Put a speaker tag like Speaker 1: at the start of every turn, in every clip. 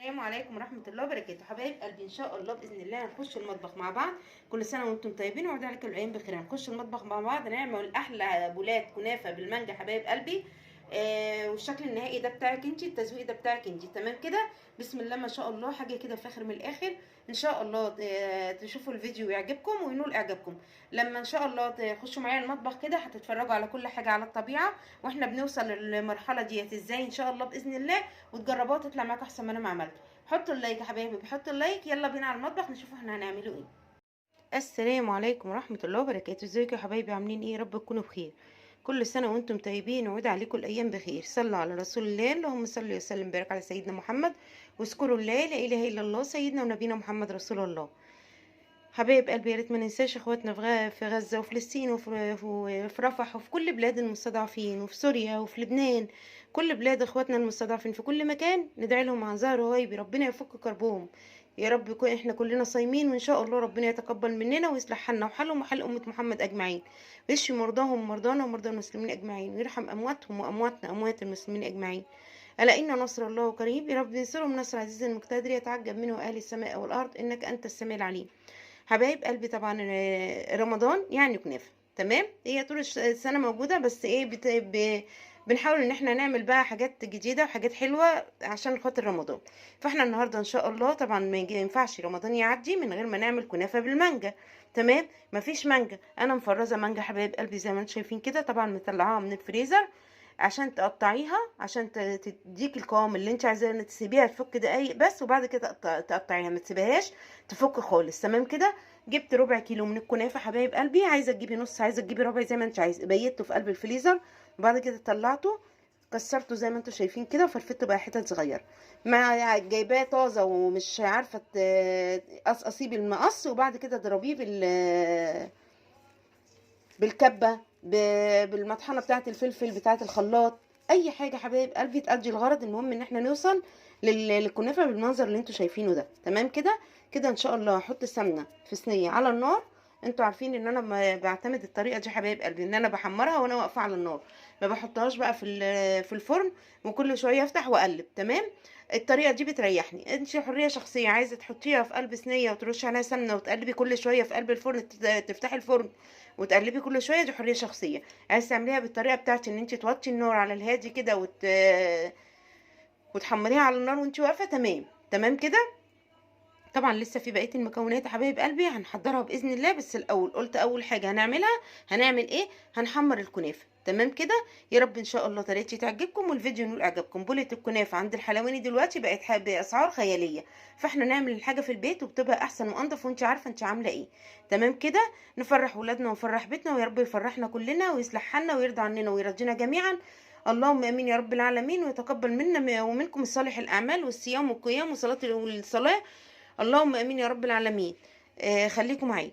Speaker 1: السلام عليكم ورحمة الله وبركاته. حبايب قلبي، ان شاء الله باذن الله هنخش المطبخ مع بعض. كل سنة وانتم طيبين وعود عليكم الايام بخير. هنخش المطبخ مع بعض نعمل احلى بولات كنافة بالمانجا حبايب قلبي. والشكل النهائي ده بتاعك انت، التزويق ده بتاعك انت، تمام كده. بسم الله ما شاء الله، حاجة كده فاخر من الاخر. ان شاء الله تشوفوا الفيديو ويعجبكم وينول اعجابكم. لما ان شاء الله تخشوا معايا المطبخ كده هتتفرجوا على كل حاجة على الطبيعة، واحنا بنوصل للمرحلة ديت ازاي ان شاء الله باذن الله، وتجربوها تطلع معاكم احسن ما انا ما عملت. حطوا اللايك يا حبايبي، بحطوا اللايك. يلا بينا على المطبخ نشوف احنا هنعمله ايه. السلام عليكم ورحمه الله وبركاته. ازيكم يا حبايبي؟ عاملين ايه؟ رب تكونوا بخير. كل سنه وانتم طيبين وعود عليكم الايام بخير. صلوا على رسول الله، اللهم صل وسلم وبارك على سيدنا محمد. واذكروا الله، لا اله الا الله، سيدنا ونبينا محمد رسول الله. حبايب قلبي، يا ريت ما ننساش اخواتنا في غزه وفلسطين وفي رفح وفي كل بلاد المستضعفين، وفي سوريا وفي لبنان. كل بلاد اخواتنا المستضعفين في كل مكان ندعي لهم عن ظهر غيبي، ربنا يفك كربهم يا رب. يكون احنا كلنا صايمين، وان شاء الله ربنا يتقبل مننا ويصلح حالنا وحالهم وحال امه محمد اجمعين، ويشفي مرضاهم ومرضانا ومرضى المسلمين اجمعين، ويرحم امواتهم وامواتنا اموات المسلمين اجمعين. الا ان نصر الله قريب، يا رب ينصرهم نصر عزيز مقتدر، يتعجب منه اهل السماء والارض، انك انت السميع العليم. حبايب قلبي، طبعا رمضان يعني كنافه، تمام. هي طول السنه موجوده، بس ايه بنحاول ان احنا نعمل بقى حاجات جديده وحاجات حلوه عشان خاطر رمضان. فاحنا النهارده ان شاء الله طبعا ما ينفعش رمضان يعدي من غير ما نعمل كنافه بالمانجا. تمام. مفيش مانجا، انا مفرزه مانجا حبايب قلبي زي ما انتم شايفين كده، طبعا مطلعاها من الفريزر عشان تقطعيها، عشان تديك القوام اللي انت عايزاه. تسيبيها تفك دقايق بس، وبعد كده تقطعيها، ما تسيبهاش تفك خالص. تمام كده. جبت ربع كيلو من الكنافه حبايب قلبي، عايزه تجيبي نص عايزه تجيبي ربع زي ما انت عايزه. بيته في قلب الفريزر، وبعد كده طلعته كسرته زي ما انتم شايفين كده، وفرفته بقى حتت صغيره. مع جايباه طازه ومش عارفه قصقصيه بالمقص، وبعد كده اضربيه بالكبه، بالمطحنه بتاعه الفلفل بتاعه الخلاط. اي حاجه حبايب قلبي تأدي الغرض، المهم ان احنا نوصل للكنافه بالمنظر اللي انتوا شايفينه ده. تمام كده. كده ان شاء الله هحط السمنه في صينيه على النار. انتوا عارفين ان انا بعتمد الطريقه دي حبايب قلبي، ان انا بحمرها وانا واقفه على النار، ما بحطهاش بقى في الفرن وكل شويه افتح واقلب. تمام. الطريقه دي بتريحني. انت حريه شخصيه، عايزه تحطيها في قلب صينيه وترشي عليها سمنه وتقلبي كل شويه في قلب الفرن، تفتحي الفرن وتقلبي كل شويه، دي حريه شخصيه. عايز تعمليها بالطريقه بتاعتي ان انت توطي النار على الهادي كده وتحمريها على النار وانت واقفه، تمام. تمام كده. طبعا لسه في بقيه المكونات يا حبايب قلبي هنحضرها باذن الله، بس الاول قلت اول حاجه هنعملها، هنعمل ايه؟ هنحمر الكنافه. تمام كده. يا رب ان شاء الله طريقتي تعجبكم والفيديو ينول اعجابكم. بوله الكنافه عند الحلواني دلوقتي بقت باسعار خياليه، فاحنا نعمل الحاجه في البيت وبتبقى احسن وانضف، وانت عارفه انت عامله ايه. تمام كده. نفرح ولادنا ونفرح بيتنا، ويا رب يفرحنا كلنا ويصلح حالنا ويرضى عننا ويرضينا جميعا. اللهم امين يا رب العالمين، ويتقبل منا ومنكم الصالح الاعمال والصيام والقيام والصلاه. اللهم امين يا رب العالمين. خليكم معايا.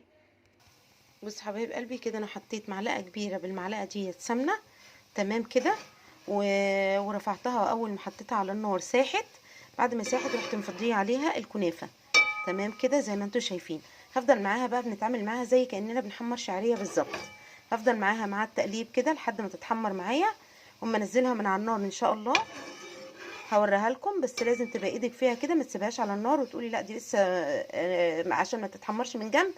Speaker 1: بص حبايب قلبي، كده انا حطيت معلقه كبيره بالمعلقه ديت سمنه. تمام كده. ورفعتها، اول ما حطيتها على النار ساحت. بعد ما ساحت رحت مفضيه عليها الكنافه. تمام كده زي ما انتم شايفين. هفضل معاها بقى، بنتعامل معاها زي كاننا بنحمر شعريه بالظبط. هفضل معاها مع التقليب كده لحد ما تتحمر معايا، واما انزلها من على النار ان شاء الله هوريها لكم. بس لازم تبقى ايدك فيها كده، ما تسيبهاش على النار وتقولي لا دي لسه عشان ما تتحمرش من جنب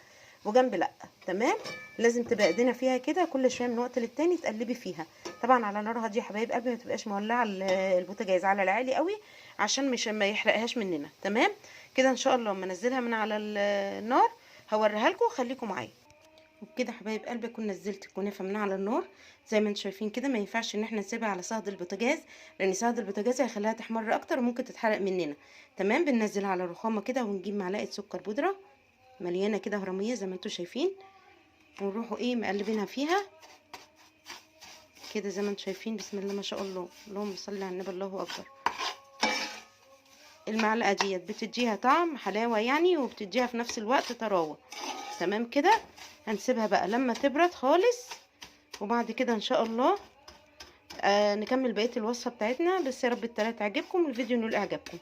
Speaker 1: وجنب، لا. تمام. لازم تبقى ايدينا فيها كده، كل شويه من وقت للتاني تقلبي فيها، طبعا على نار هاديه يا حبايب قلبي، ما تبقاش مولعه البوتاجاز على العالي قوي عشان مش ما يحرقهاش مننا. تمام كده. ان شاء الله لما انزلها من على النار هوريها لكم، خليكم معايا. وبكده حبايب قلبي اكون نزلت الكنافه من على النار زي ما انتم شايفين كده. ما ينفعش ان احنا نسيبها على صهد البوتاجاز، لان صهد البوتاجاز هيخليها تحمر اكتر وممكن تتحرق مننا. تمام. بننزلها على رخامه كده، ونجيب معلقه سكر بودره مليانه كده هرميه زي ما انتم شايفين، ونروحوا ايه مقلبينها فيها كده زي ما انتم شايفين. بسم الله ما شاء الله، اللهم صل على النبي، الله اكبر. المعلقه ديت بتديها طعم حلاوه يعني، وبتديها في نفس الوقت طراوه. تمام كده. هنسيبها بقى لما تبرد خالص، وبعد كده ان شاء الله نكمل بقيه الوصفه بتاعتنا. بس يا رب التلاتة تعجبكم والفيديو ينول اعجابكم.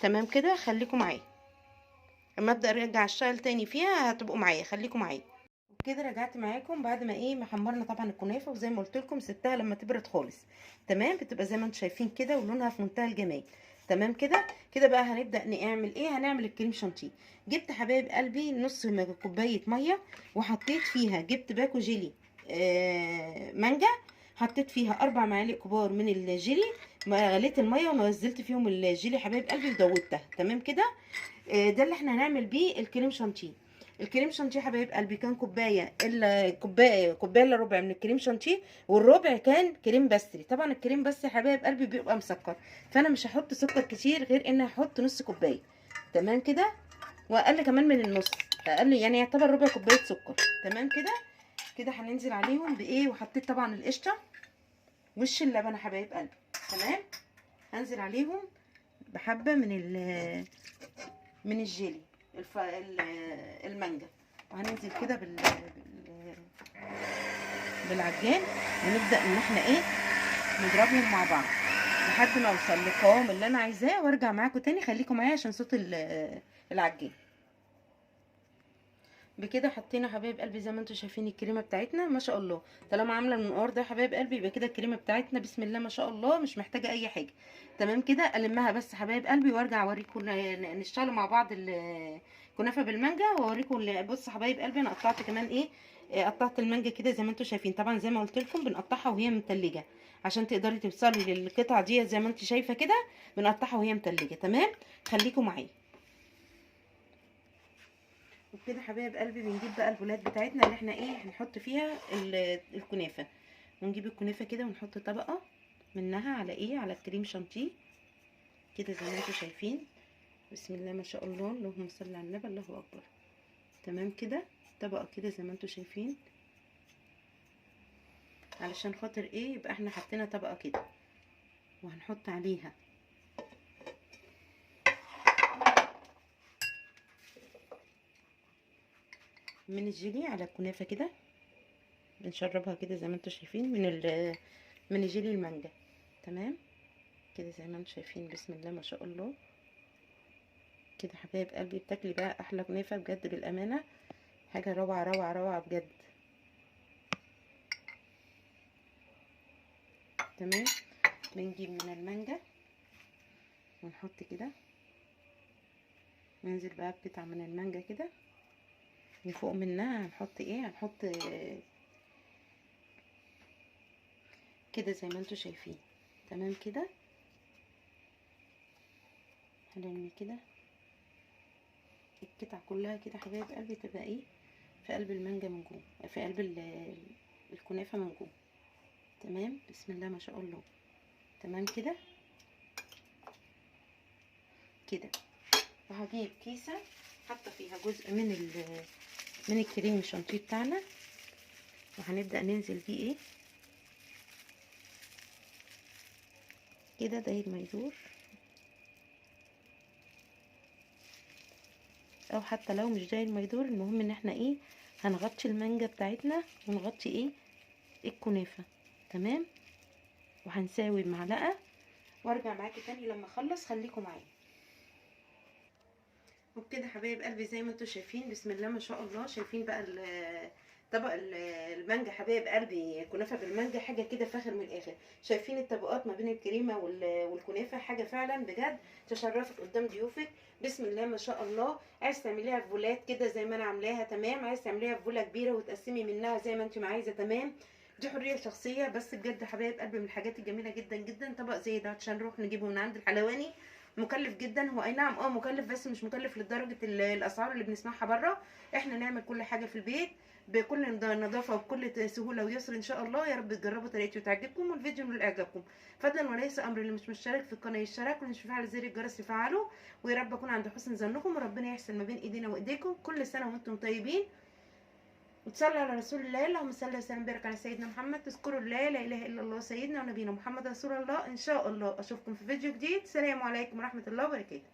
Speaker 1: تمام كده. خليكم معايا اما ابدا ارجع اشتغل تاني فيها، هتبقوا معايا، خليكم معايا. كده رجعت معاكم بعد ما ايه محمرنا طبعا الكنافه، وزي ما قلت لكم سبتها لما تبرد خالص. تمام. بتبقى زي ما انتم شايفين كده، ولونها في منتهى الجمال. تمام كده. كده بقى هنبدا نعمل ايه؟ هنعمل الكريم شانتيه. جبت حبايب قلبي نص كوبايه ميه وحطيت فيها، جبت باكو جيلي مانجا، حطيت فيها 4 معالق كبار من الجيلي، غليت الميه ونزلت فيهم الجيلي حبايب قلبي ودوبتها. تمام كده. ده اللي احنا هنعمل بيه الكريم شانتيه. الكريم شانتيه حبايب قلبي كان كوبايه الا كوبايه الا ربع من الكريم شانتيه، والربع كان كريم بستري. طبعا الكريم بستري حبايب قلبي بيبقى مسكر، فانا مش هحط سكر كتير غير ان هحط نص كوبايه. تمام كده، واقل كمان من النص، اقل يعني يعتبر ربع كوبايه سكر. تمام كده. كده هننزل عليهم بايه؟ وحطيت طبعا القشطه وش اللبن حبايب قلبي. تمام. هنزل عليهم بحبه من الجيلي المانجا، وهننزل كده بالعجان، ونبدا ان احنا ايه؟ نضربهم مع بعض لحد ما اوصل للقوام اللي انا عايزاه، وارجع معاكم تاني. خليكم معايا عشان صوت العجان. بكده حطينا حبايب قلبي زي ما انتم شايفين الكريمه بتاعتنا ما شاء الله. طالما عامله المنقار ده حبايب قلبي يبقى كده الكريمه بتاعتنا بسم الله ما شاء الله مش محتاجه اي حاجه. تمام كده. المها بس حبايب قلبي وارجع اوريكم نشتغل مع بعض الكنافه بالمانجا واوريكم. بص حبايب قلبي انا قطعت كمان ايه؟ قطعت المانجا كده زي ما انتم شايفين. طبعا زي ما قلت لكم بنقطعها وهي متلجه عشان تقدري توصلي للقطعه دي زي ما انت شايفه كده. بنقطعها وهي متلجه. تمام. خليكم معايا. وبكده حبايب قلبي بنجيب بقى البولات بتاعتنا اللي احنا ايه هنحط فيها الكنافه. ونجيب الكنافه كده ونحط طبقه منها على ايه؟ على الكريم شانتيه كده زي ما انتم شايفين. بسم الله ما شاء الله، اللهم صل على النبي، الله اكبر. تمام كده. طبقه كده زي ما انتم شايفين، علشان خاطر ايه؟ يبقى احنا حطينا طبقه كده، وهنحط عليها من الجيلي على الكنافه كده. بنشربها كده زي ما انتم شايفين من الجيلي المانجا. تمام كده زي ما انتم شايفين. بسم الله ما شاء الله. كده حبايب قلبي بتاكلي بقى احلى كنافه بجد بالامانه. حاجه روعه روعه روعه بجد. تمام. بنجيب من المانجا ونحط كده، ننزل بقى بقطع من المانجا كده. من فوق منها هنحط ايه؟ هنحط كده زي ما انتم شايفين. تمام كده. هنرمي كده القطع كلها كده حبايب قلبي، تبقى ايه؟ في قلب المانجا من جوه، في قلب الكنافه من جوه. تمام. بسم الله ما شاء الله. تمام كده. كده وهجيب كيسه حاطه فيها جزء من الكريم شانتيه بتاعنا، وهنبدا ننزل بيه ايه؟ كده داير ما يدور، او حتى لو مش داير ما يدور، المهم ان احنا ايه؟ هنغطي المانجا بتاعتنا ونغطي ايه؟ الكنافه. تمام. وهنساوي بمعلقه وارجع معاكي تاني لما اخلص. خليكم معايا. وبكده حبايب قلبي زي ما انتم شايفين بسم الله ما شاء الله. شايفين بقى طبق المانجا حبايب قلبي، كنافه بالمانجا حاجه كده فاخر من الاخر. شايفين الطبقات ما بين الكريمه والكنافه حاجه فعلا بجد تشرفك قدام ضيوفك. بسم الله ما شاء الله. عايز تعمليها في بولات كده زي ما انا عاملاها، تمام. عايز تعمليها في بوله كبيره وتقسمي منها زي ما انت ما عايزه، تمام. دي حريه شخصيه، بس بجد حبايب قلبي من الحاجات الجميله جدا جدا. طبق زي ده عشان نروح نجيبه من عند الحلواني مكلف جدا. هو اي نعم مكلف، بس مش مكلف لدرجه الاسعار اللي بنسمعها بره. احنا نعمل كل حاجه في البيت بكل نظافه وبكل سهوله ويسر ان شاء الله. يا رب تجربوا طريقتي وتعجبكم والفيديو من اعجابكم. فضلا وليس امر، اللي مش مشترك في القناه يشترك، واللي مش فعل زر الجرس يفعله. ويا رب اكون عند حسن ظنكم، وربنا يحسن ما بين ايدينا وايديكم. كل سنه وانتم طيبين، وتصلي على رسول الله. اللهم صل وسلم وبارك على سيدنا محمد. تذكروا الله لا اله الا الله سيدنا ونبينا محمد رسول الله. ان شاء الله اشوفكم في فيديو جديد. سلام عليكم ورحمه الله وبركاته.